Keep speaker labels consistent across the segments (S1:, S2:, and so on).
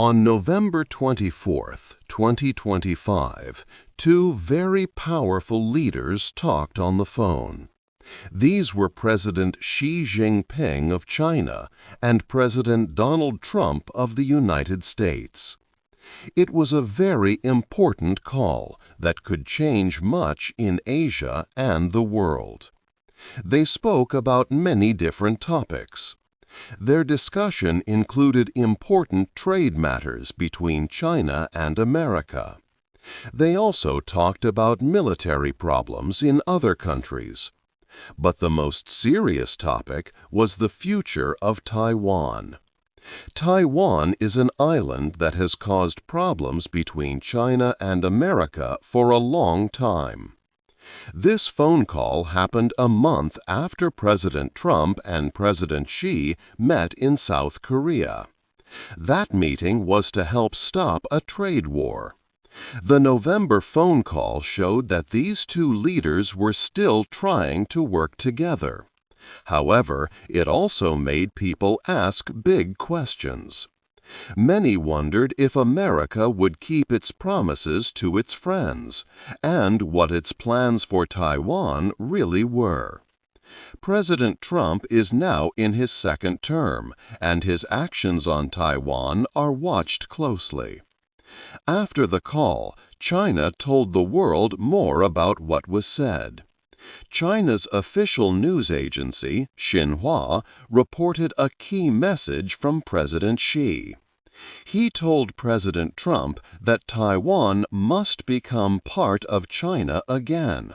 S1: On November 24, 2025, two very powerful leaders talked on the phone. These were President Xi Jinping of China and President Donald Trump of the United States. It was a very important call that could change much in Asia and the world. They spoke about many different topics. Their discussion included important trade matters between China and America. They also talked about military problems in other countries. But the most serious topic was the future of Taiwan. Taiwan is an island that has caused problems between China and America for a long time. This phone call happened a month after President Trump and President Xi met in South Korea. That meeting was to help stop a trade war. The November phone call showed that these two leaders were still trying to work together. However, it also made people ask big questions. Many wondered if America would keep its promises to its friends, and what its plans for Taiwan really were. President Trump is now in his second term, and his actions on Taiwan are watched closely. After the call, China told the world more about what was said. China's official news agency, Xinhua, reported a key message from President Xi. He told President Trump that Taiwan must become part of China again.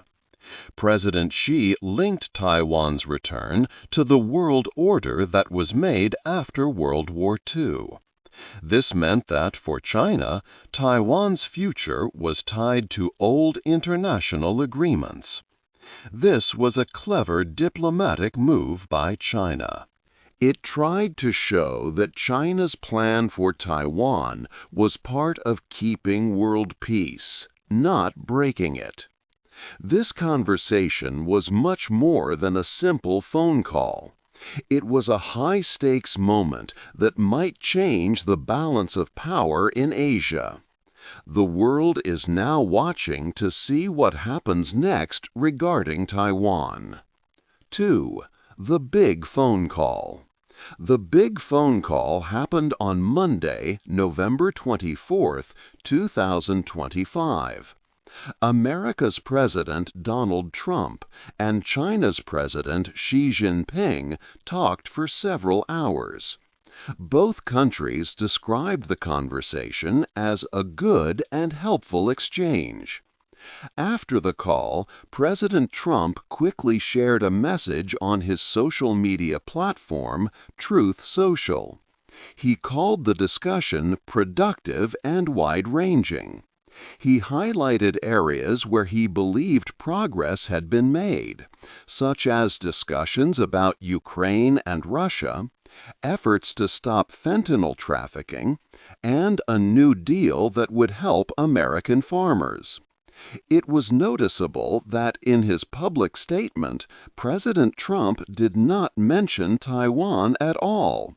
S1: President Xi linked Taiwan's return to the world order that was made after World War II. This meant that, for China, Taiwan's future was tied to old international agreements. This was a clever diplomatic move by China. It tried to show that China's plan for Taiwan was part of keeping world peace, not breaking it. This conversation was much more than a simple phone call. It was a high-stakes moment that might change the balance of power in Asia. The world is now watching to see what happens next regarding Taiwan. 2. The big phone call. The big phone call happened on Monday, November 24, 2025. America's President Donald Trump and China's President Xi Jinping talked for several hours. Both countries described the conversation as a good and helpful exchange. After the call, President Trump quickly shared a message on his social media platform, Truth Social. He called the discussion productive and wide-ranging. He highlighted areas where he believed progress had been made, such as discussions about Ukraine and Russia, efforts to stop fentanyl trafficking, and a new deal that would help American farmers. It was noticeable that in his public statement, President Trump did not mention Taiwan at all.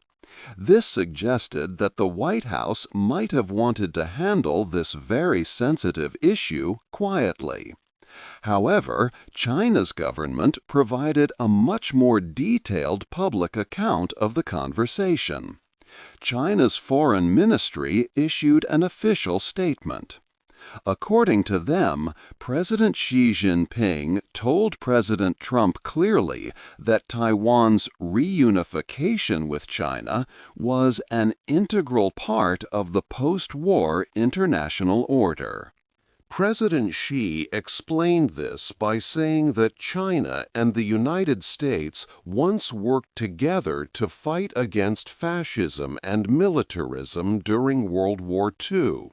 S1: This suggested that the White House might have wanted to handle this very sensitive issue quietly. However, China's government provided a much more detailed public account of the conversation. China's foreign ministry issued an official statement. According to them, President Xi Jinping told President Trump clearly that Taiwan's reunification with China was an integral part of the post-war international order. President Xi explained this by saying that China and the United States once worked together to fight against fascism and militarism during World War II.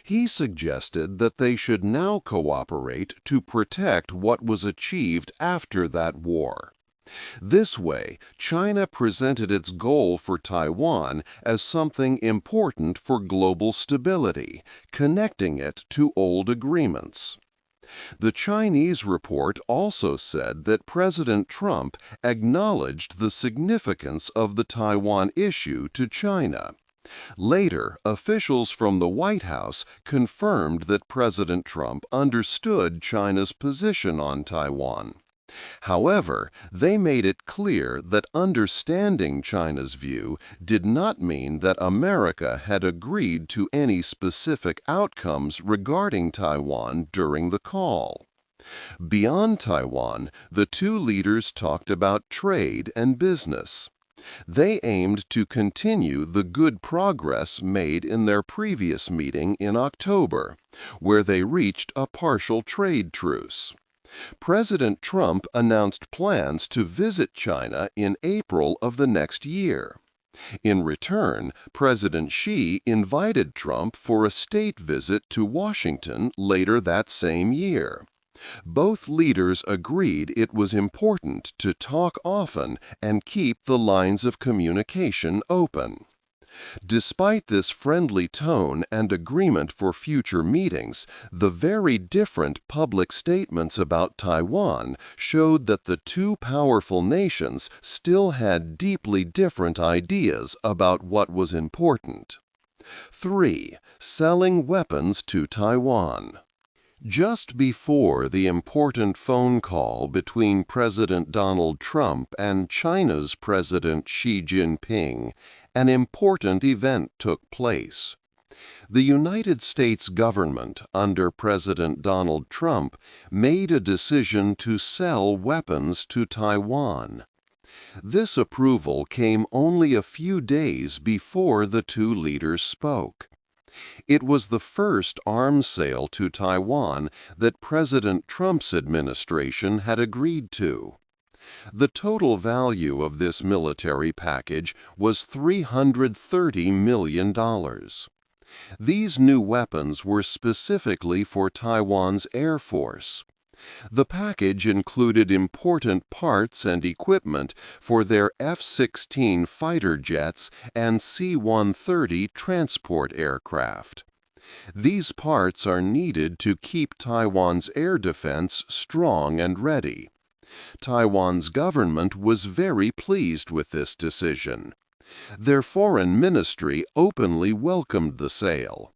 S1: He suggested that they should now cooperate to protect what was achieved after that war. This way, China presented its goal for Taiwan as something important for global stability, connecting it to old agreements. The Chinese report also said that President Trump acknowledged the significance of the Taiwan issue to China. Later, officials from the White House confirmed that President Trump understood China's position on Taiwan. However, they made it clear that understanding China's view did not mean that America had agreed to any specific outcomes regarding Taiwan during the call. Beyond Taiwan, the two leaders talked about trade and business. They aimed to continue the good progress made in their previous meeting in October, where they reached a partial trade truce. President Trump announced plans to visit China in April of the next year. In return, President Xi invited Trump for a state visit to Washington later that same year. Both leaders agreed it was important to talk often and keep the lines of communication open. Despite this friendly tone and agreement for future meetings, the very different public statements about Taiwan showed that the two powerful nations still had deeply different ideas about what was important. 3. Selling weapons to Taiwan. Just before the important phone call between President Donald Trump and China's President Xi Jinping, an important event took place. The United States government, under President Donald Trump, made a decision to sell weapons to Taiwan. This approval came only a few days before the two leaders spoke. It was the first arms sale to Taiwan that President Trump's administration had agreed to. The total value of this military package was $330 million. These new weapons were specifically for Taiwan's Air Force. The package included important parts and equipment for their F-16 fighter jets and C-130 transport aircraft. These parts are needed to keep Taiwan's air defense strong and ready. Taiwan's government was very pleased with this decision. Their foreign ministry openly welcomed the sale.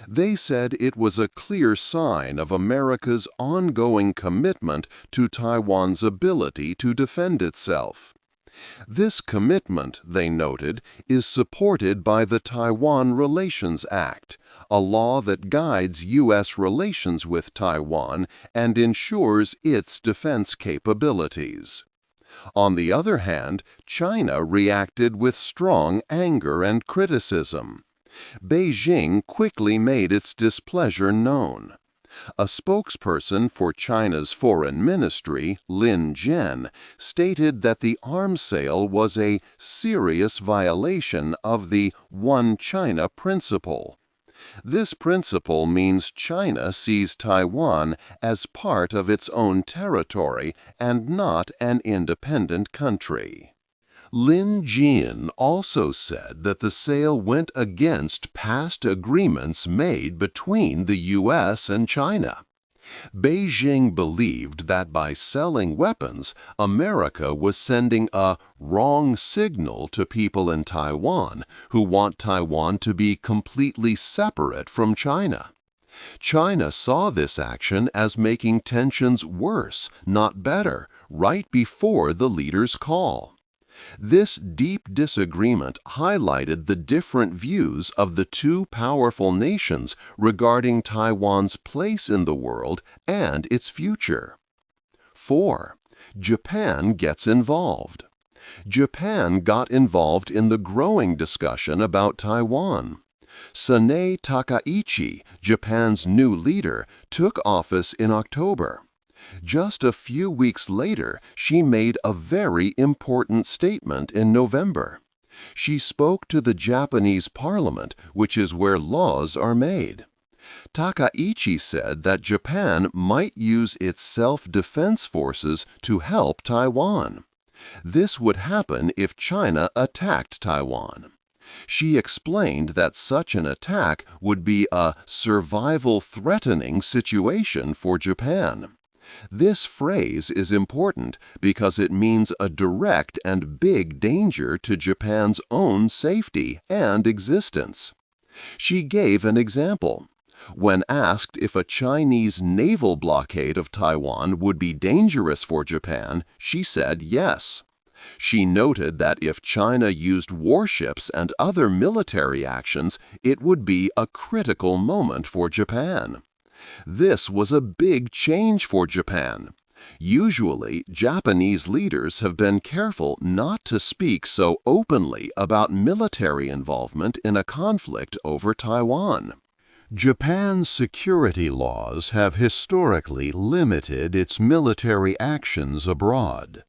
S1: They said it was a clear sign of America's ongoing commitment to Taiwan's ability to defend itself. This commitment, they noted, is supported by the Taiwan Relations Act, a law that guides U.S. relations with Taiwan and ensures its defense capabilities. On the other hand, China reacted with strong anger and criticism. Beijing quickly made its displeasure known. A spokesperson for China's foreign ministry, Lin Jian, stated that the arms sale was a serious violation of the One China principle. This principle means China sees Taiwan as part of its own territory and not an independent country. Lin Jian also said that the sale went against past agreements made between the U.S. and China. Beijing believed that by selling weapons, America was sending a wrong signal to people in Taiwan who want Taiwan to be completely separate from China. China saw this action as making tensions worse, not better, right before the leaders' call. This deep disagreement highlighted the different views of the two powerful nations regarding Taiwan's place in the world and its future. 4. Japan gets involved. Japan got involved in the growing discussion about Taiwan. Sanae Takaichi, Japan's new leader, took office in October. Just a few weeks later, she made a very important statement in November. She spoke to the Japanese parliament, which is where laws are made. Takaichi said that Japan might use its self-defense forces to help Taiwan. This would happen if China attacked Taiwan. She explained that such an attack would be a survival-threatening situation for Japan. This phrase is important because it means a direct and big danger to Japan's own safety and existence. She gave an example. When asked if a Chinese naval blockade of Taiwan would be dangerous for Japan, she said yes. She noted that if China used warships and other military actions, it would be a critical moment for Japan. This was a big change for Japan. Usually, Japanese leaders have been careful not to speak so openly about military involvement in a conflict over Taiwan. Japan's security laws have historically limited its military actions abroad.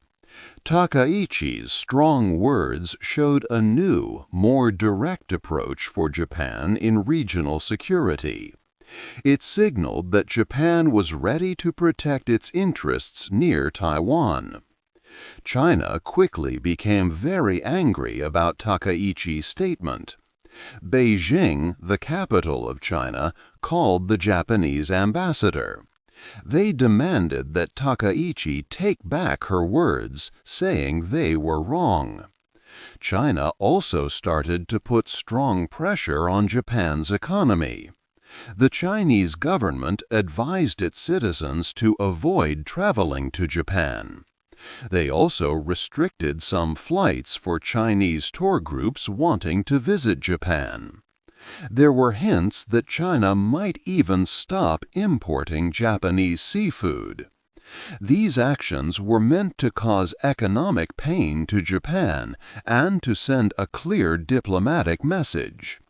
S1: Takaichi's strong words showed a new, more direct approach for Japan in regional security. It signaled that Japan was ready to protect its interests near Taiwan. China quickly became very angry about Takaichi's statement. Beijing, the capital of China, called the Japanese ambassador. They demanded that Takaichi take back her words, saying they were wrong. China also started to put strong pressure on Japan's economy. The Chinese government advised its citizens to avoid traveling to Japan. They also restricted some flights for Chinese tour groups wanting to visit Japan. There were hints that China might even stop importing Japanese seafood. These actions were meant to cause economic pain to Japan and to send a clear diplomatic message.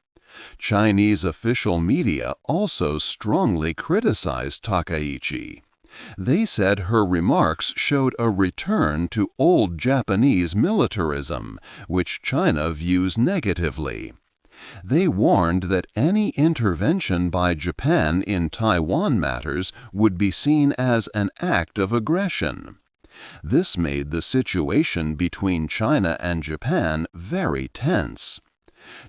S1: Chinese official media also strongly criticized Takaichi. They said her remarks showed a return to old Japanese militarism, which China views negatively. They warned that any intervention by Japan in Taiwan matters would be seen as an act of aggression. This made the situation between China and Japan very tense.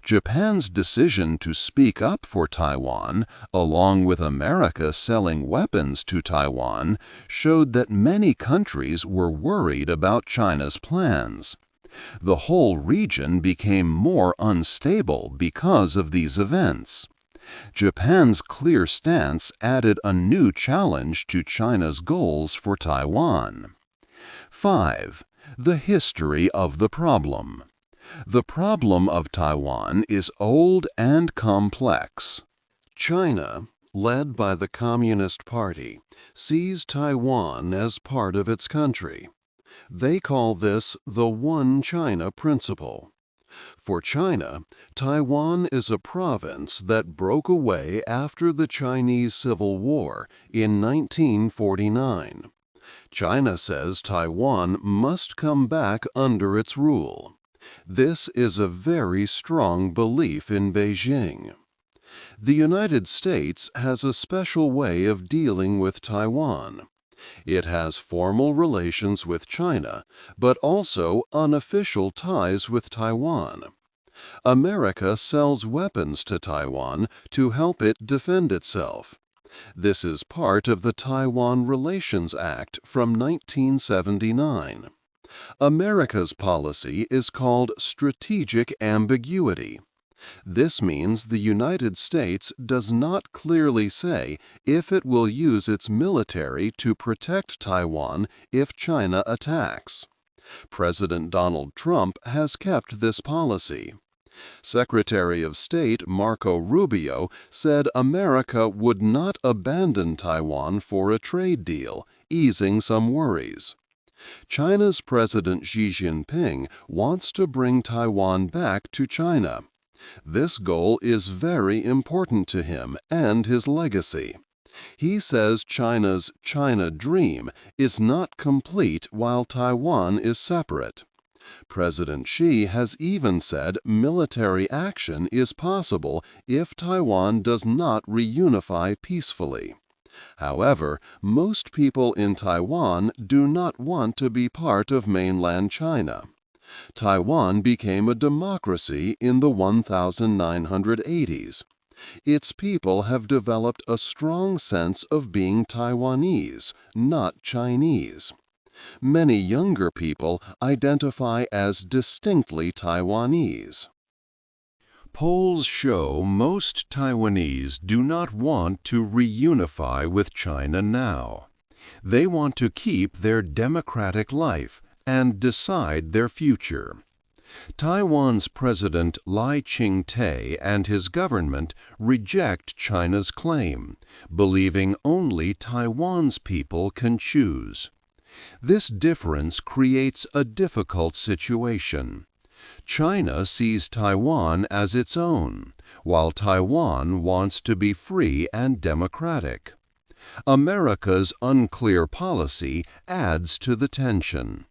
S1: Japan's decision to speak up for Taiwan, along with America selling weapons to Taiwan, showed that many countries were worried about China's plans. The whole region became more unstable because of these events. Japan's clear stance added a new challenge to China's goals for Taiwan. 5. The history of the problem. The problem of Taiwan is old and complex. China, led by the Communist Party, sees Taiwan as part of its country. They call this the One China principle. For China, Taiwan is a province that broke away after the Chinese Civil War in 1949. China says Taiwan must come back under its rule. This is a very strong belief in Beijing. The United States has a special way of dealing with Taiwan. It has formal relations with China, but also unofficial ties with Taiwan. America sells weapons to Taiwan to help it defend itself. This is part of the Taiwan Relations Act from 1979. America's policy is called strategic ambiguity. This means the United States does not clearly say if it will use its military to protect Taiwan if China attacks. President Donald Trump has kept this policy. Secretary of State Marco Rubio said America would not abandon Taiwan for a trade deal, easing some worries. China's President Xi Jinping wants to bring Taiwan back to China. This goal is very important to him and his legacy. He says China's China Dream is not complete while Taiwan is separate. President Xi has even said military action is possible if Taiwan does not reunify peacefully. However, most people in Taiwan do not want to be part of mainland China. Taiwan became a democracy in the 1980s. Its people have developed a strong sense of being Taiwanese, not Chinese. Many younger people identify as distinctly Taiwanese. Polls show most Taiwanese do not want to reunify with China now. They want to keep their democratic life and decide their future. Taiwan's President Lai Ching-te and his government reject China's claim, believing only Taiwan's people can choose. This difference creates a difficult situation. China sees Taiwan as its own, while Taiwan wants to be free and democratic. America's unclear policy adds to the tension.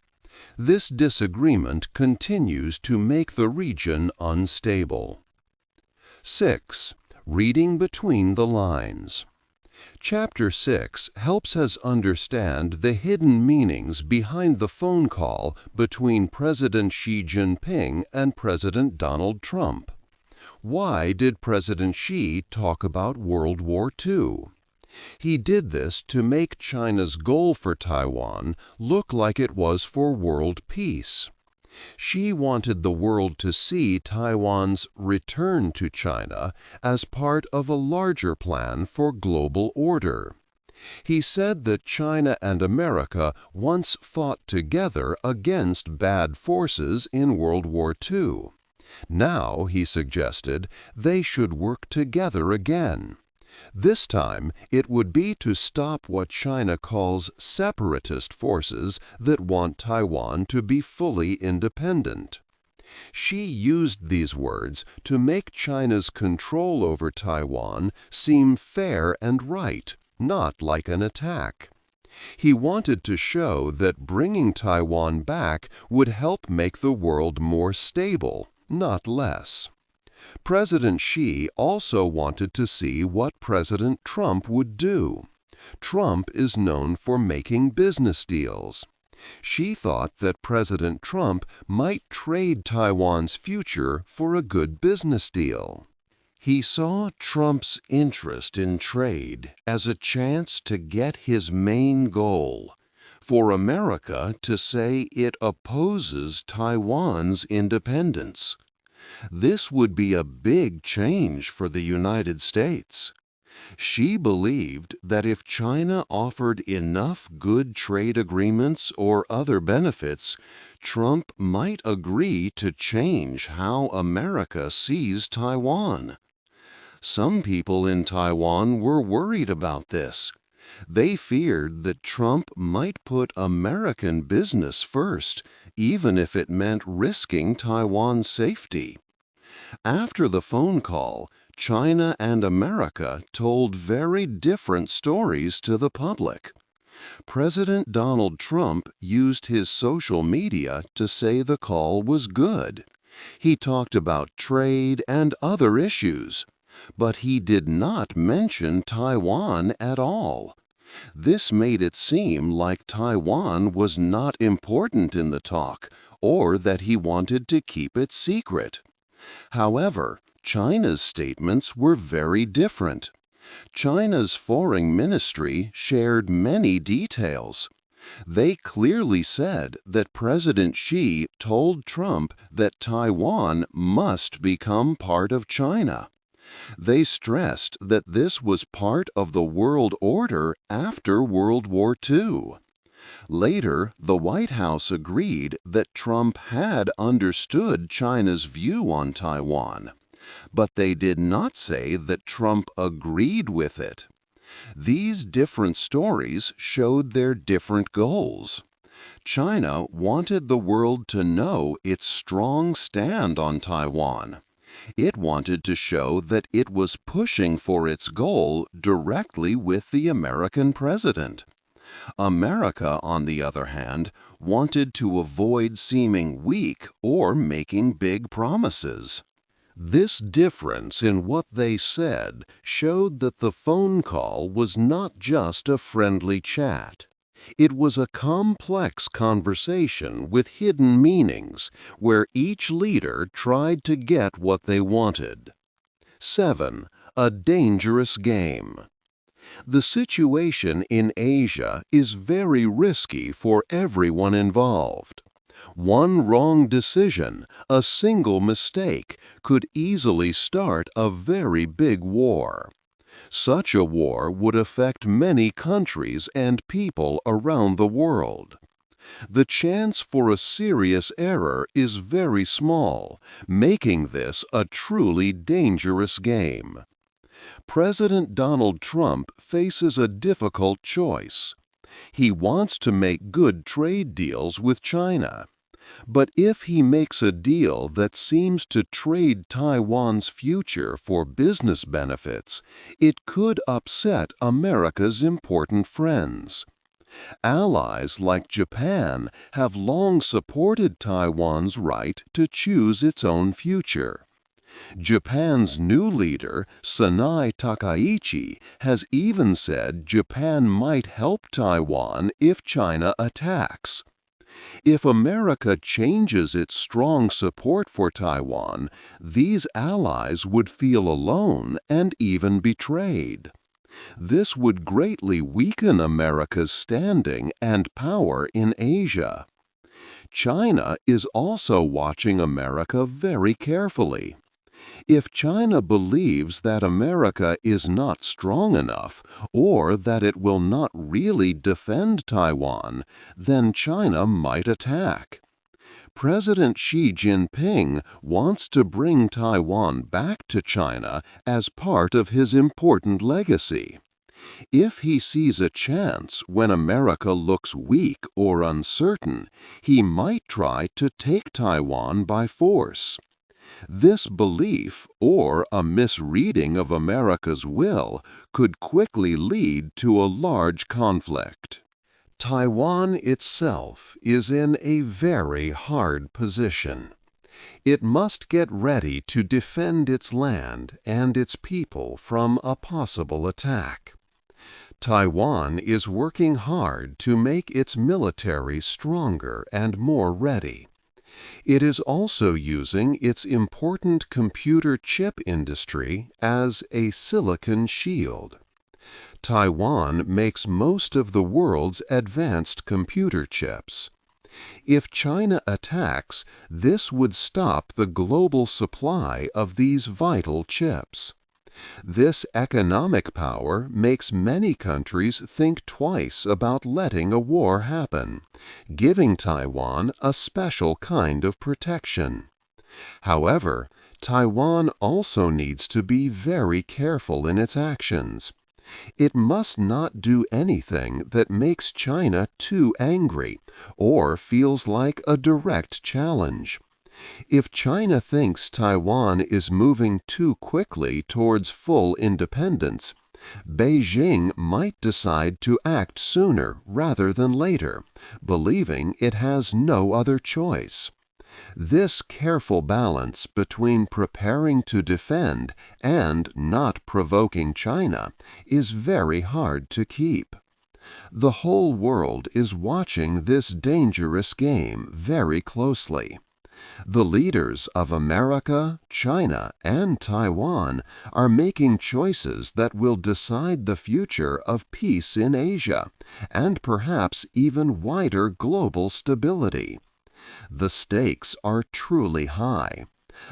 S1: This disagreement continues to make the region unstable. 6. Reading between the lines. Chapter 6 helps us understand the hidden meanings behind the phone call between President Xi Jinping and President Donald Trump. Why did President Xi talk about World War II? He did this to make China's goal for Taiwan look like it was for world peace. Xi wanted the world to see Taiwan's return to China as part of a larger plan for global order. He said that China and America once fought together against bad forces in World War II. Now, he suggested, they should work together again. This time, it would be to stop what China calls separatist forces that want Taiwan to be fully independent. Xi used these words to make China's control over Taiwan seem fair and right, not like an attack. He wanted to show that bringing Taiwan back would help make the world more stable, not less. President Xi also wanted to see what President Trump would do. Trump is known for making business deals. Xi thought that President Trump might trade Taiwan's future for a good business deal. He saw Trump's interest in trade as a chance to get his main goal, for America to say it opposes Taiwan's independence. This would be a big change for the United States. Xi believed that if China offered enough good trade agreements or other benefits, Trump might agree to change how America sees Taiwan. Some people in Taiwan were worried about this. They feared that Trump might put American business first, even if it meant risking Taiwan's safety. After the phone call, China and America told very different stories to the public. President Donald Trump used his social media to say the call was good. He talked about trade and other issues, but he did not mention Taiwan at all. This made it seem like Taiwan was not important in the talk, or that he wanted to keep it secret. However, China's statements were very different. China's foreign ministry shared many details. They clearly said that President Xi told Trump that Taiwan must become part of China. They stressed that this was part of the world order after World War II. Later, the White House agreed that Trump had understood China's view on Taiwan, but they did not say that Trump agreed with it. These different stories showed their different goals. China wanted the world to know its strong stand on Taiwan. It wanted to show that it was pushing for its goal directly with the American president. America, on the other hand, wanted to avoid seeming weak or making big promises. This difference in what they said showed that the phone call was not just a friendly chat. It was a complex conversation with hidden meanings, where each leader tried to get what they wanted. 7. a dangerous game. The situation in Asia is very risky for everyone involved. One wrong decision, a single mistake, could easily start a very big war. Such a war would affect many countries and people around the world. The chance for a serious error is very small, making this a truly dangerous game. President Donald Trump faces a difficult choice. He wants to make good trade deals with China. But if he makes a deal that seems to trade Taiwan's future for business benefits, it could upset America's important friends. Allies like Japan have long supported Taiwan's right to choose its own future. Japan's new leader, Sanai Takaichi, has even said Japan might help Taiwan if China attacks. If America changes its strong support for Taiwan, these allies would feel alone and even betrayed. This would greatly weaken America's standing and power in Asia. China is also watching America very carefully. If China believes that America is not strong enough or that it will not really defend Taiwan, then China might attack. President Xi Jinping wants to bring Taiwan back to China as part of his important legacy. If he sees a chance when America looks weak or uncertain, he might try to take Taiwan by force. This belief, or a misreading of America's will, could quickly lead to a large conflict. Taiwan itself is in a very hard position. It must get ready to defend its land and its people from a possible attack. Taiwan is working hard to make its military stronger and more ready. It is also using its important computer chip industry as a silicon shield. Taiwan makes most of the world's advanced computer chips. If China attacks, this would stop the global supply of these vital chips. This economic power makes many countries think twice about letting a war happen, giving Taiwan a special kind of protection. However, Taiwan also needs to be very careful in its actions. It must not do anything that makes China too angry or feels like a direct challenge. If China thinks Taiwan is moving too quickly towards full independence, Beijing might decide to act sooner rather than later, believing it has no other choice. This careful balance between preparing to defend and not provoking China is very hard to keep. The whole world is watching this dangerous game very closely. The leaders of America, China, and Taiwan are making choices that will decide the future of peace in Asia and perhaps even wider global stability. The stakes are truly high.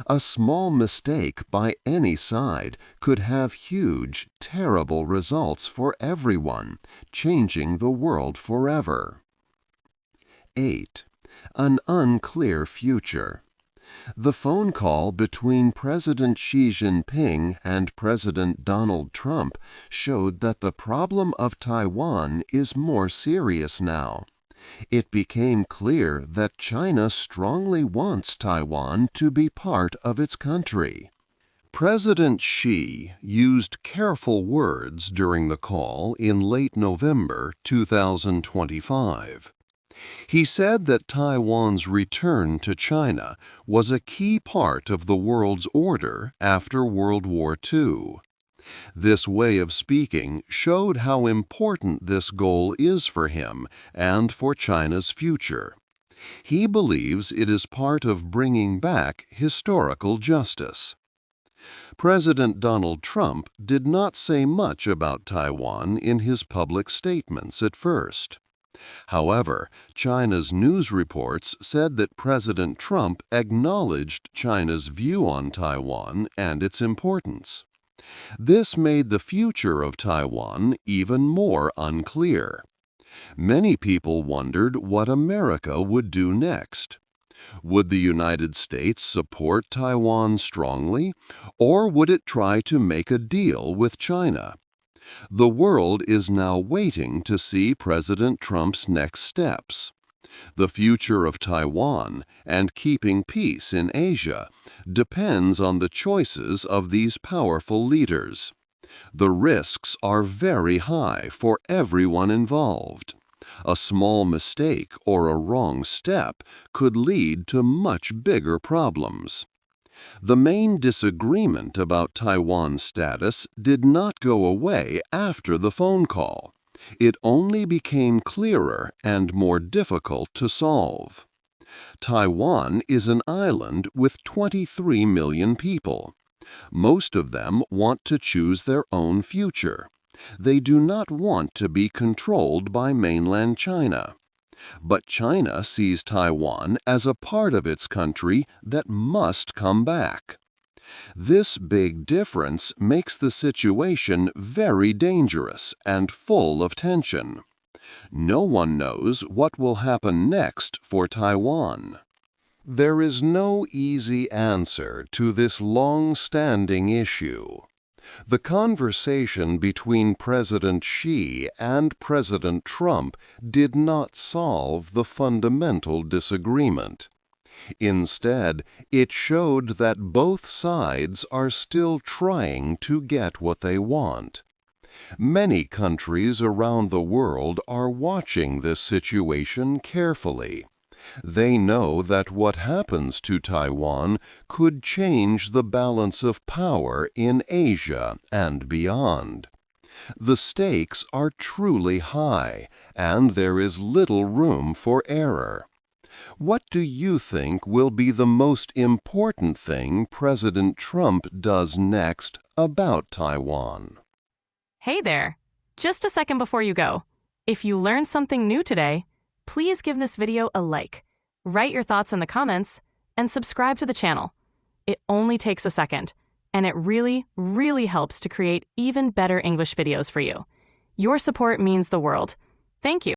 S1: A small mistake by any side could have huge, terrible results for everyone, changing the world forever. 8. An unclear future. The phone call between President Xi Jinping and President Donald Trump showed that the problem of Taiwan is more serious now. It became clear that China strongly wants Taiwan to be part of its country. President Xi used careful words during the call in late November 2025. He said that Taiwan's return to China was a key part of the world's order after World War II. This way of speaking showed how important this goal is for him and for China's future. He believes it is part of bringing back historical justice. President Donald Trump did not say much about Taiwan in his public statements at first. However, China's news reports said that President Trump acknowledged China's view on Taiwan and its importance. This made the future of Taiwan even more unclear. Many people wondered what America would do next. Would the United States support Taiwan strongly, or would it try to make a deal with China? The world is now waiting to see President Trump's next steps. The future of Taiwan and keeping peace in Asia depends on the choices of these powerful leaders. The risks are very high for everyone involved. A small mistake or a wrong step could lead to much bigger problems. The main disagreement about Taiwan's status did not go away after the phone call. It only became clearer and more difficult to solve. Taiwan is an island with 23 million people. Most of them want to choose their own future. They do not want to be controlled by mainland China. But China sees Taiwan as a part of its country that must come back. This big difference makes the situation very dangerous and full of tension. No one knows what will happen next for Taiwan. There is no easy answer to this long-standing issue. The conversation between President Xi and President Trump did not solve the fundamental disagreement. Instead, it showed that both sides are still trying to get what they want. Many countries around the world are watching this situation carefully. They know that what happens to Taiwan could change the balance of power in Asia and beyond. The stakes are truly high, and there is little room for error. What do you think will be the most important thing President Trump does next about Taiwan?
S2: Hey there! Just a second before you go. If you learned something new today, please give this video a like, write your thoughts in the comments, and subscribe to the channel. It only takes a second, and it really, really helps to create even better English videos for you. Your support means the world. Thank you.